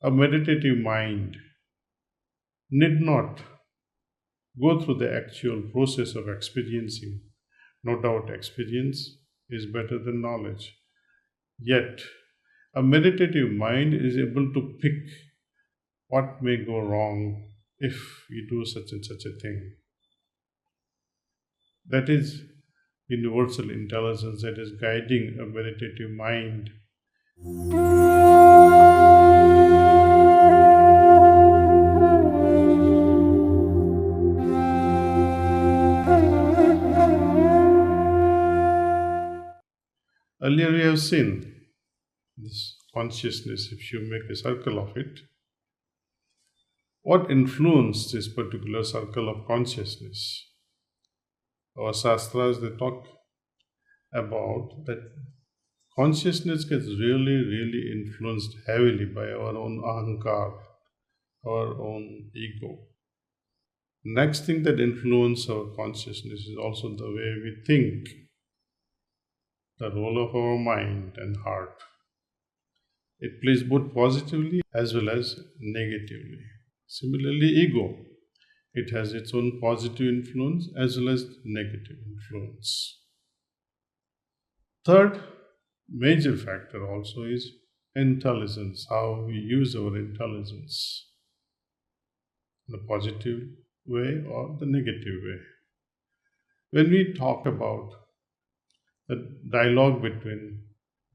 A meditative mind need not go through the actual process of experiencing. No doubt, experience is better than knowledge. Yet, a meditative mind is able to pick what may go wrong if we do such and such a thing. That is universal intelligence that is guiding a meditative mind. Earlier, we have seen this consciousness, if you make a circle of it, what influenced this particular circle of consciousness? Our Shastras, they talk about that consciousness gets really influenced heavily by our own ahankar, our own ego. Next thing that influences our consciousness is also the way we think, the role of our mind and heart. It plays both positively as well as negatively. Similarly, ego, it has its own positive influence as well as negative influence. Third major factor also is intelligence, how we use our intelligence, the positive way or the negative way. When we talk about the dialogue between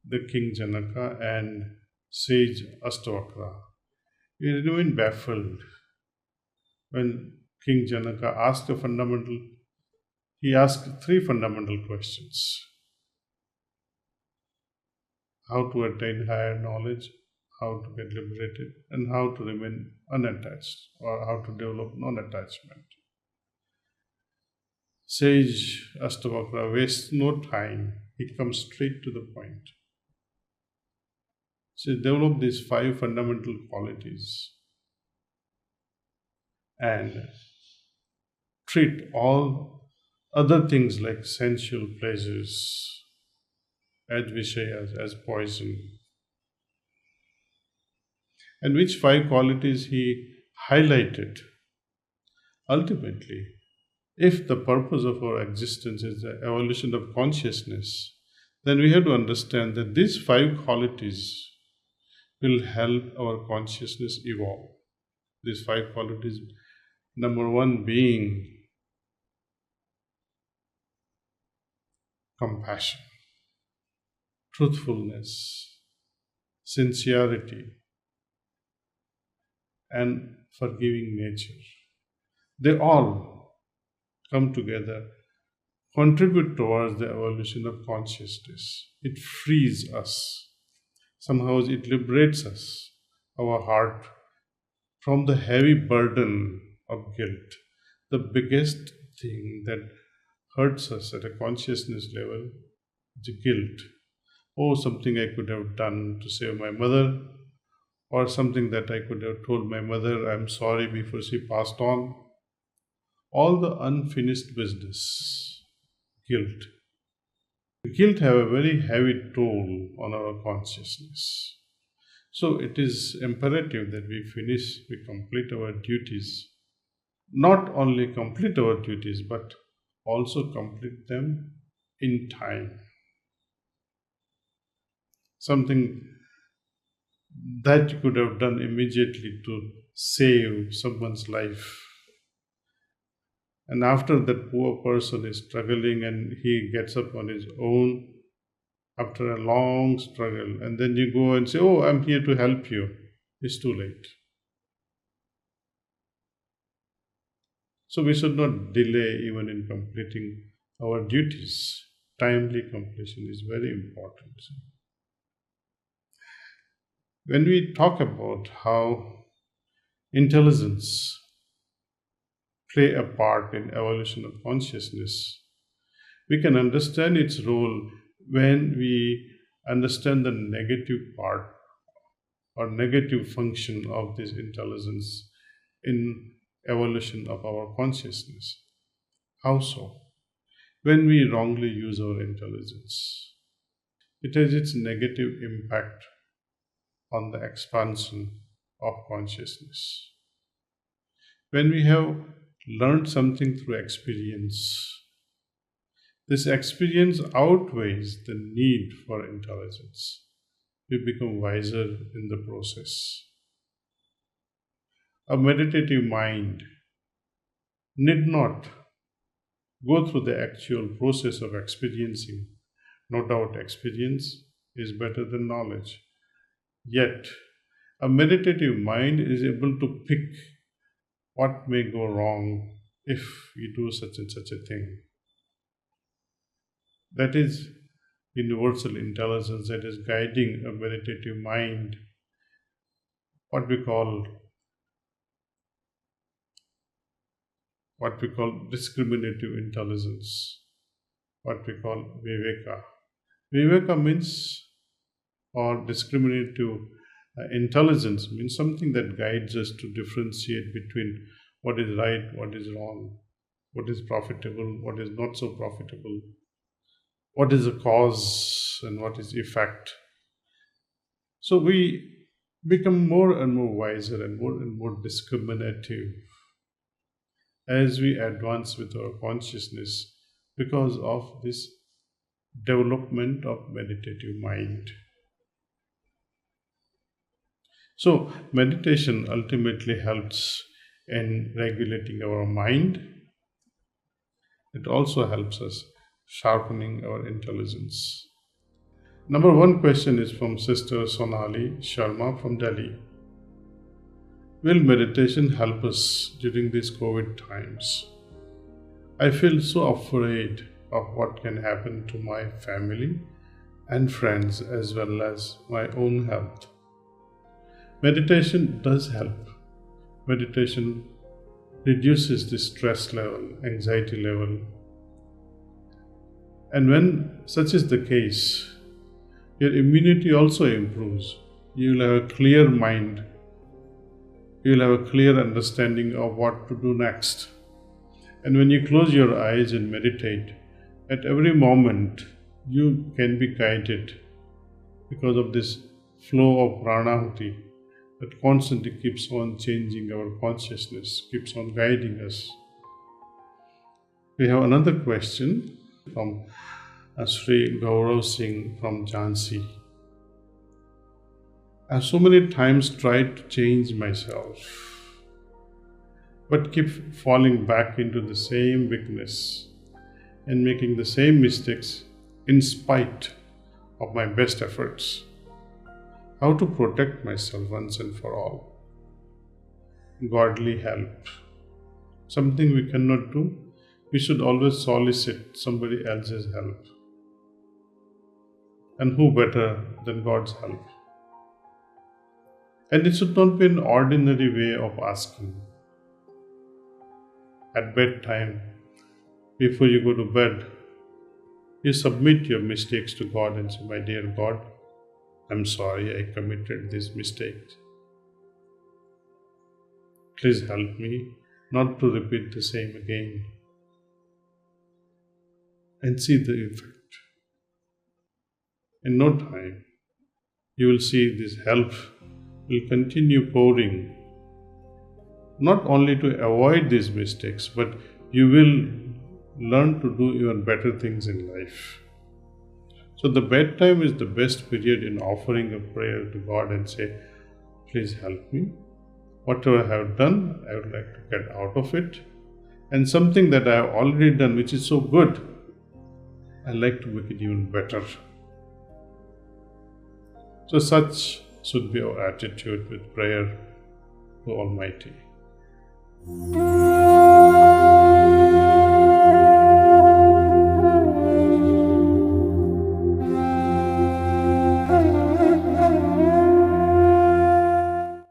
the King Janaka and sage Astavakra, we remain baffled when King Janaka he asked three fundamental questions: how to attain higher knowledge, how to get liberated, and how to remain unattached, or how to develop non-attachment. Sage Astavakra wastes no time, he comes straight to the point. So develop these five fundamental qualities and treat all other things like sensual pleasures as vishayas, as poison. And which five qualities he highlighted? Ultimately, if the purpose of our existence is the evolution of consciousness, then we have to understand that these five qualities will help our consciousness evolve. These five qualities, number one being compassion, truthfulness, sincerity, and forgiving nature. They all come together, contribute towards the evolution of consciousness. It frees us. Somehow it liberates us, our heart, from the heavy burden of guilt. The biggest thing that hurts us at a consciousness level is guilt. Oh, something I could have done to save my mother, or something that I could have told my mother I'm sorry before she passed on. All the unfinished business, guilt. Guilt have a very heavy toll on our consciousness. So it is imperative that we complete our duties. Not only complete our duties, but also complete them in time. Something that you could have done immediately to save someone's life. And after that poor person is struggling and he gets up on his own after a long struggle, and then you go and say, oh, I'm here to help you. It's too late. So we should not delay even in completing our duties. Timely completion is very important. When we talk about how intelligence play a part in evolution of consciousness, we can understand its role when we understand the negative part or negative function of this intelligence in evolution of our consciousness. How so? When we wrongly use our intelligence, it has its negative impact on the expansion of consciousness. When we have learned something through experience, this experience outweighs the need for intelligence. We become wiser in the process. A meditative mind need not go through the actual process of experiencing. No doubt, experience is better than knowledge. Yet, a meditative mind is able to pick what may go wrong if we do such and such a thing. That is universal intelligence that is guiding a meditative mind, what we call discriminative intelligence, what we call viveka. Viveka means, or discriminative intelligence means something that guides us to differentiate between what is right, what is wrong, what is profitable, what is not so profitable, what is the cause and what is effect. So we become more and more wiser and more discriminative as we advance with our consciousness because of this development of meditative mind. So meditation ultimately helps in regulating our mind. It also helps us sharpening our intelligence. Number one question is from Sister Sonali Sharma from Delhi. Will meditation help us during these COVID times? I feel so afraid of what can happen to my family and friends as well as my own health. Meditation does help. Meditation reduces the stress level, anxiety level. And when such is the case, your immunity also improves. You will have a clear mind. You will have a clear understanding of what to do next. And when you close your eyes and meditate, at every moment you can be guided because of this flow of pranahuti that constantly keeps on changing our consciousness, keeps on guiding us. We have another question from Sri Gaurav Singh from Jhansi. I have so many times tried to change myself, but keep falling back into the same weakness and making the same mistakes in spite of my best efforts. How to protect myself once and for all? Godly help. Something we cannot do, we should always solicit somebody else's help. And who better than God's help? And it should not be an ordinary way of asking. At bedtime, before you go to bed, you submit your mistakes to God and say, my dear God, I'm sorry I committed this mistake. Please help me not to repeat the same again. And see the effect. In no time, you will see this help will continue pouring, not only to avoid these mistakes, but you will learn to do even better things in life. So the bedtime is the best period in offering a prayer to God and say, please help me. Whatever I have done, I would like to get out of it. And something that I have already done, which is so good, I'd like to make it even better. So such should be our attitude with prayer to Almighty.